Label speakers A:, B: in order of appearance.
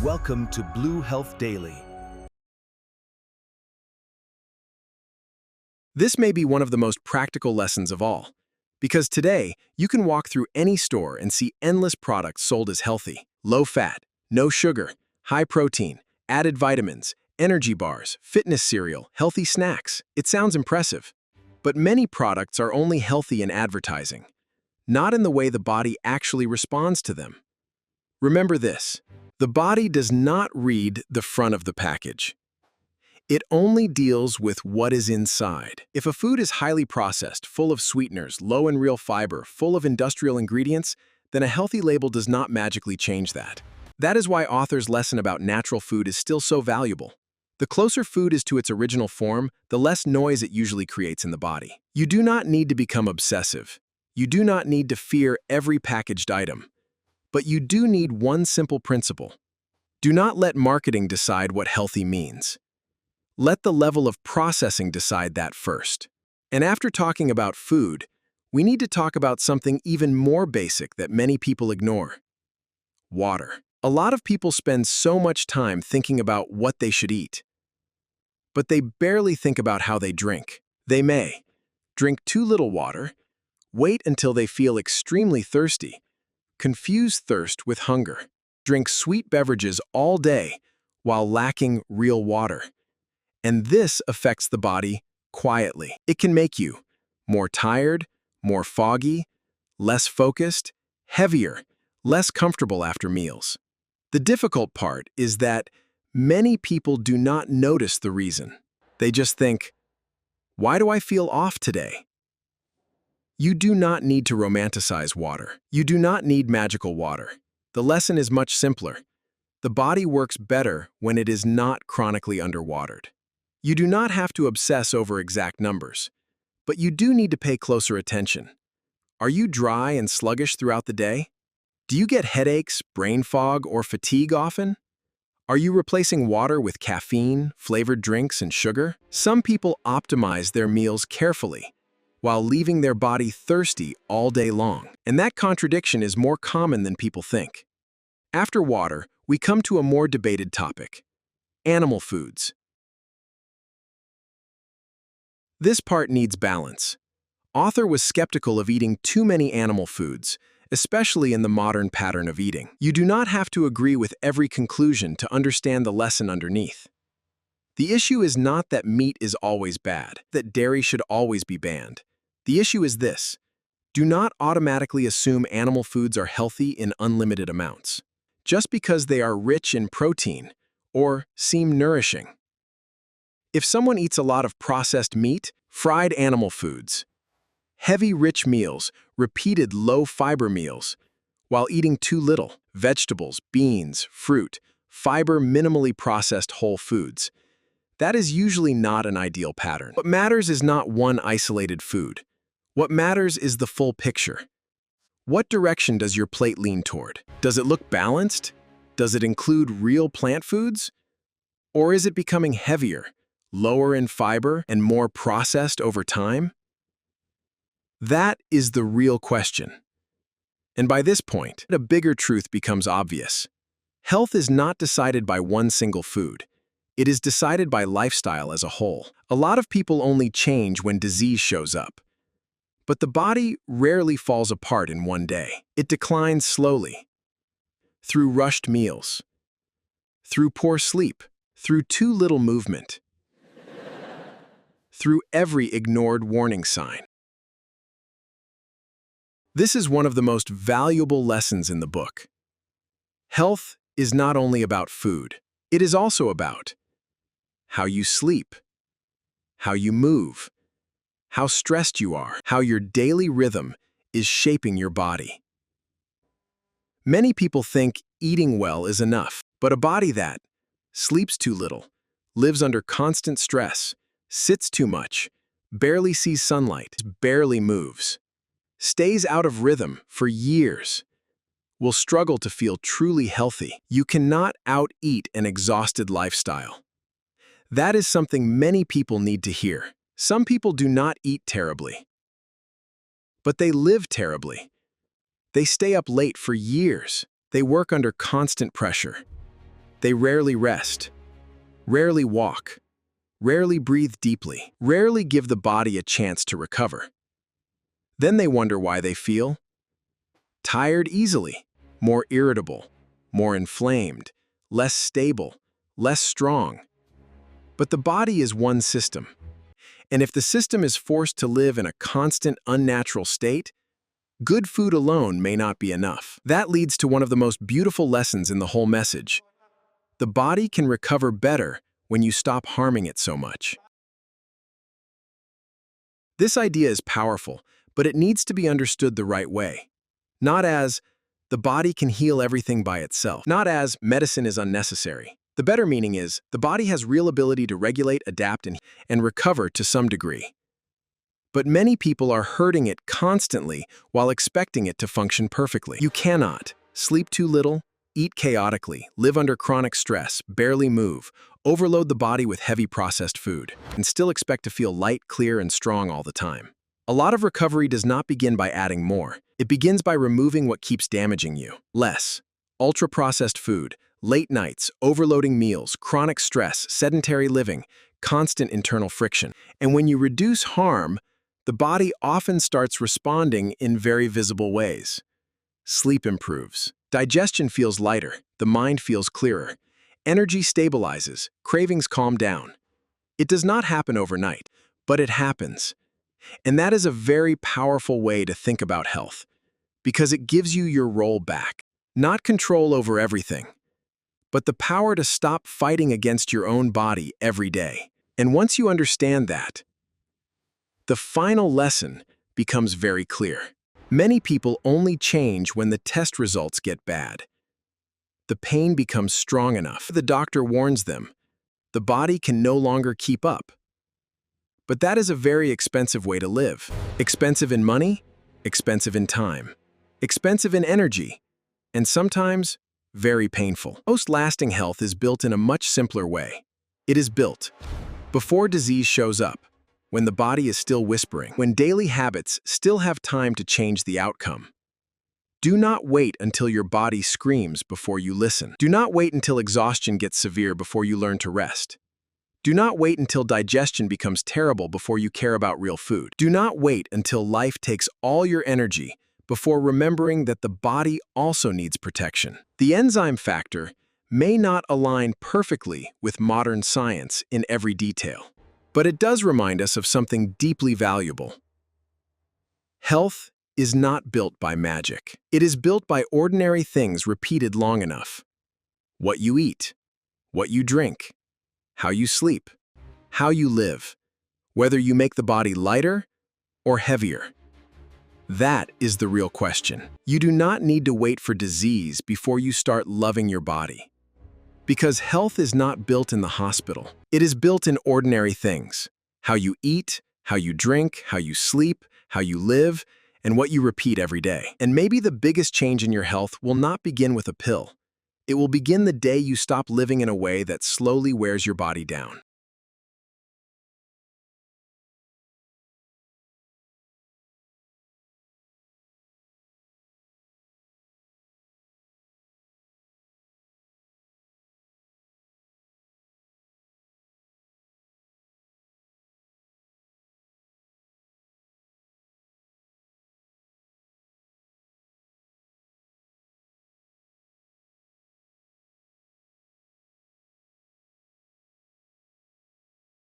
A: Welcome to Blue Health Daily.
B: This may be one of the most practical lessons of all, because today you can walk through any store and see endless products sold as healthy, low fat, no sugar, high protein, added vitamins, energy bars, fitness cereal, healthy snacks. It sounds impressive. But many products are only healthy in advertising, not in the way the body actually responds to them. Remember this: the body does not read the front of the package. It only deals with what is inside. If a food is highly processed, full of sweeteners, low in real fiber, full of industrial ingredients, then a healthy label does not magically change that. That is why authors' lesson about natural food is still so valuable. The closer food is to its original form, the less noise it usually creates in the body. You do not need to become obsessive. You do not need to fear every packaged item. But you do need one simple principle. Do not let marketing decide what healthy means. Let the level of processing decide that first. And after talking about food, we need to talk about something even more basic that many people ignore: water. A lot of people spend so much time thinking about what they should eat, but they barely think about how they drink. They may drink too little water, wait until they feel extremely thirsty, confuse thirst with hunger, drink sweet beverages all day while lacking real water. And this affects the body quietly. It can make you more tired, more foggy, less focused, heavier, less comfortable after meals. The difficult part is that many people do not notice the reason. They just think, "Why do I feel off today?" You do not need to romanticize water. You do not need magical water. The lesson is much simpler. The body works better when it is not chronically underwatered. You do not have to obsess over exact numbers, but you do need to pay closer attention. Are you dry and sluggish throughout the day? Do you get headaches, brain fog, or fatigue often? Are you replacing water with caffeine, flavored drinks, and sugar? Some people optimize their meals carefully, while leaving their body thirsty all day long. And that contradiction is more common than people think. After water, we come to a more debated topic: animal foods. This part needs balance. Author was skeptical of eating too many animal foods, especially in the modern pattern of eating. You do not have to agree with every conclusion to understand the lesson underneath. The issue is not that meat is always bad, that dairy should always be banned. The issue is this: do not automatically assume animal foods are healthy in unlimited amounts, just because they are rich in protein or seem nourishing. If someone eats a lot of processed meat, fried animal foods, heavy rich meals, repeated low-fiber meals, while eating too little vegetables, beans, fruit, fiber, minimally processed whole foods, that is usually not an ideal pattern. What matters is not one isolated food. What matters is the full picture. What direction does your plate lean toward? Does it look balanced? Does it include real plant foods? Or is it becoming heavier, lower in fiber, and more processed over time? That is the real question. And by this point, a bigger truth becomes obvious. Health is not decided by one single food. It is decided by lifestyle as a whole. A lot of people only change when disease shows up. But the body rarely falls apart in one day. It declines slowly, through rushed meals, through poor sleep, through too little movement, through every ignored warning sign. This is one of the most valuable lessons in the book. Health is not only about food. It is also about how you sleep, how you move, how stressed you are, how your daily rhythm is shaping your body. Many people think eating well is enough, but a body that sleeps too little, lives under constant stress, sits too much, barely sees sunlight, barely moves, stays out of rhythm for years, will struggle to feel truly healthy. You cannot out-eat an exhausted lifestyle. That is something many people need to hear. Some people do not eat terribly, but they live terribly. They stay up late for years. They work under constant pressure. They rarely rest, rarely walk, rarely breathe deeply, rarely give the body a chance to recover. Then they wonder why they feel tired easily, more irritable, more inflamed, less stable, less strong. But the body is one system. And if the system is forced to live in a constant, unnatural state, good food alone may not be enough. That leads to one of the most beautiful lessons in the whole message. The body can recover better when you stop harming it so much. This idea is powerful, but it needs to be understood the right way. Not as, the body can heal everything by itself. Not as, medicine is unnecessary. The better meaning is, the body has real ability to regulate, adapt, and recover to some degree. But many people are hurting it constantly while expecting it to function perfectly. You cannot sleep too little, eat chaotically, live under chronic stress, barely move, overload the body with heavy processed food, and still expect to feel light, clear, and strong all the time. A lot of recovery does not begin by adding more. It begins by removing what keeps damaging you. Less. Ultra-processed food, late nights, overloading meals, chronic stress, sedentary living, constant internal friction. And when you reduce harm, the body often starts responding in very visible ways. Sleep improves. Digestion feels lighter. The mind feels clearer. Energy stabilizes. Cravings calm down. It does not happen overnight, but it happens. And that is a very powerful way to think about health, because it gives you your role back. Not control over everything, but the power to stop fighting against your own body every day. And once you understand that, the final lesson becomes very clear. Many people only change when the test results get bad. The pain becomes strong enough. The doctor warns them. The body can no longer keep up. But that is a very expensive way to live. Expensive in money, expensive in time, expensive in energy, and sometimes very painful. Most lasting health is built in a much simpler way. It is built before disease shows up, when the body is still whispering, when daily habits still have time to change the outcome. Do not wait until your body screams before you listen. Do not wait until exhaustion gets severe before you learn to rest. Do not wait until digestion becomes terrible before you care about real food. Do not wait until life takes all your energy before remembering that the body also needs protection. The enzyme factor may not align perfectly with modern science in every detail, but it does remind us of something deeply valuable. Health is not built by magic. It is built by ordinary things repeated long enough. What you eat, what you drink, how you sleep, how you live, whether you make the body lighter or heavier. That is the real question. You do not need to wait for disease before you start loving your body. Because health is not built in the hospital. It is built in ordinary things. How you eat, how you drink, how you sleep, how you live, and what you repeat every day. And maybe the biggest change in your health will not begin with a pill. It will begin the day you stop living in a way that slowly wears your body down.